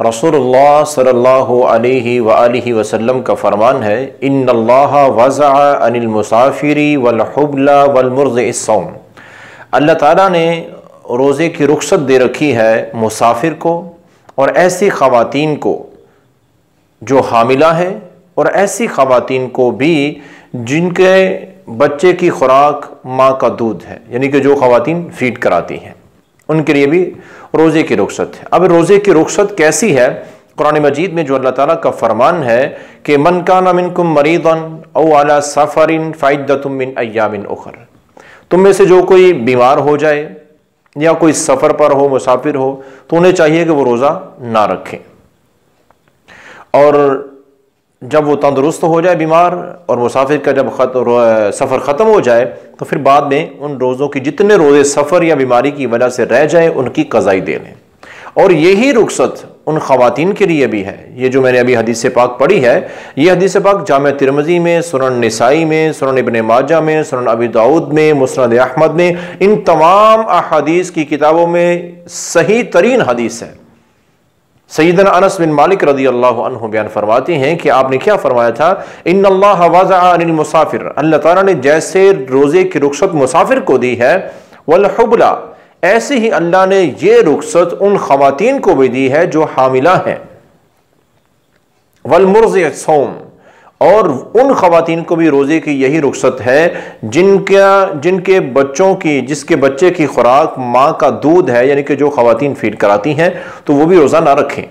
रसूलुल्लाह सल्लल्लाहु अलैहि वआलिहि वसल्लम का फरमान है, इन्न अल्लाह वज़अ अनिल मुसाफिरी वल हुब्ला वल मुर्ज़िइस सौम। अल्लाह ताला ने रोज़े की रुख्सत दे रखी है मुसाफिर को और ऐसी ख़वातीन को जो हामिला है, और ऐसी ख़वातीन को भी जिनके बच्चे की खुराक माँ का दूध है, यानी कि जो ख़वातीन फीड कराती हैं, उनके लिए भी रोज़े की रुख्सत है। अब रोज़े की रुख्सत कैसी है? कुरान मजीद में जो अल्लाह ताला का फरमान है कि मन काना मिनकुम मरीदन औ अला सफरिन फ़इद्दतुम मिन अय्यामिन उखर, तुम में से जो कोई बीमार हो जाए या कोई सफ़र पर हो, मुसाफिर हो, तो उन्हें चाहिए कि वो रोज़ा ना रखें, और जब वो तंदुरुस्त हो जाए बीमार और मुसाफिर का जब सफ़र ख़त्म हो जाए तो फिर बाद में उन रोज़ों की जितने रोज़े सफ़र या बीमारी की वजह से रह जाए उनकी क़ज़ाई दे लें। और यही रुख्सत उन ख़वातीन के लिए भी है। ये जो मैंने अभी हदीस पाक पढ़ी है, ये हदीस पाक जामे तिरमिज़ी में, सुनन निसाई में, सुनन इब्न माजा में, सुनन अबी दाऊद में, मुस्नद अहमद में, इन तमाम अहादीस की किताबों में सही तरीन हदीस है। सैयदना अनस बिन मालिक रज़ी अल्लाहु अन्हु बयान फरमाते हैं कि आपने क्या फरमाया था, इन्नल्लाह वज़अ अनिल मुसाफिर, अल्लाह ताला ने जैसे रोज़े की रुख्सत मुसाफिर को दी है, वल हुब्ला, ऐसे ही अल्लाह ने ये रुख्सत उन ख़वातीन को भी दी है जो हामिला हैं, वल मुर्ज़िइस सौम, और उन ख़वातीन को भी रोज़े की यही रुख्सत है जिनके बच्चों की, जिसके बच्चे की खुराक माँ का दूध है, यानी कि जो ख़वातीन फीड कराती हैं, तो वो भी रोज़ा ना रखें,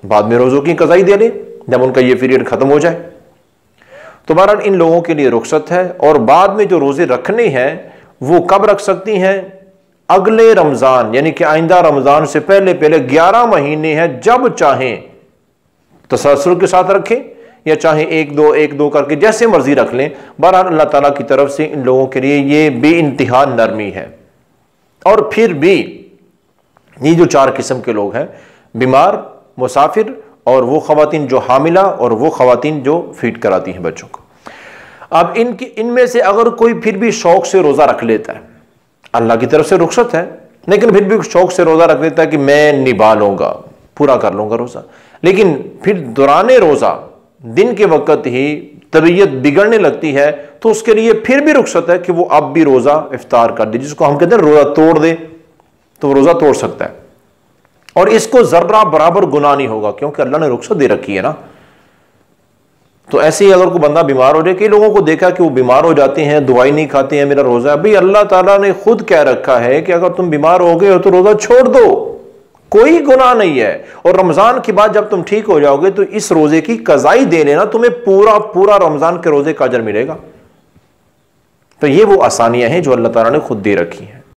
बाद में रोज़ों की क़ज़ाई दे लें जब उनका ये पीरियड ख़त्म हो जाए। तो बहरहाल इन लोगों के लिए रुख्सत है। और बाद में जो रोज़े रखने हैं वो कब रख सकती हैं? अगले रमज़ान, यानी कि आइंदा रमज़ान से पहले पहले 11 महीने हैं, जब चाहें तसल्सल के साथ रखें या चाहे एक दो करके जैसे मर्जी रख लें। बहरहाल अल्लाह ताला की तरफ से इन लोगों के लिए ये बेइंतहा नरमी है। और फिर भी ये जो 4 किस्म के लोग हैं, बीमार, मुसाफिर, और वो ख़वातीन जो हामिला, और वो ख़वातीन जो फीड कराती हैं बच्चों को। अब इनमें से अगर कोई फिर भी शौक से रोज़ा रख लेता है, अल्लाह की तरफ से रुख्सत है, लेकिन फिर भी शौक से रोज़ा रख लेता है कि मैं निभा लूँगा, पूरा कर लूँगा रोज़ा, लेकिन फिर दौराने रोज़ा दिन के वक्त ही तबीयत बिगड़ने लगती है, तो उसके लिए फिर भी रुख्सत है कि वो अब भी रोज़ा इफ्तार कर दे, जिसको हम कहते हैं रोज़ा तोड़ दे, तो वो रोज़ा तोड़ सकता है। और इसको ज़र्रा बराबर गुनाह नहीं होगा, क्योंकि अल्लाह ने रुख्सत दे रखी है ना। तो ऐसे ही अगर कोई बंदा बीमार हो जाए, कई लोगों को देखा कि वो बीमार हो जाते हैं, दवाई नहीं खाते हैं, मेरा रोज़ा है। भाई अल्लाह ताला ने खुद कह रखा है कि अगर तुम बीमार हो गए हो तो रोज़ा छोड़ दो, कोई गुनाह नहीं है। और रमज़ान के बाद जब तुम ठीक हो जाओगे तो इस रोज़े की क़ज़ाई दे लेना, तुम्हें पूरा रमज़ान के रोज़े का अजर मिलेगा। तो ये वो आसानियां हैं जो अल्लाह ताला ने खुद दे रखी हैं।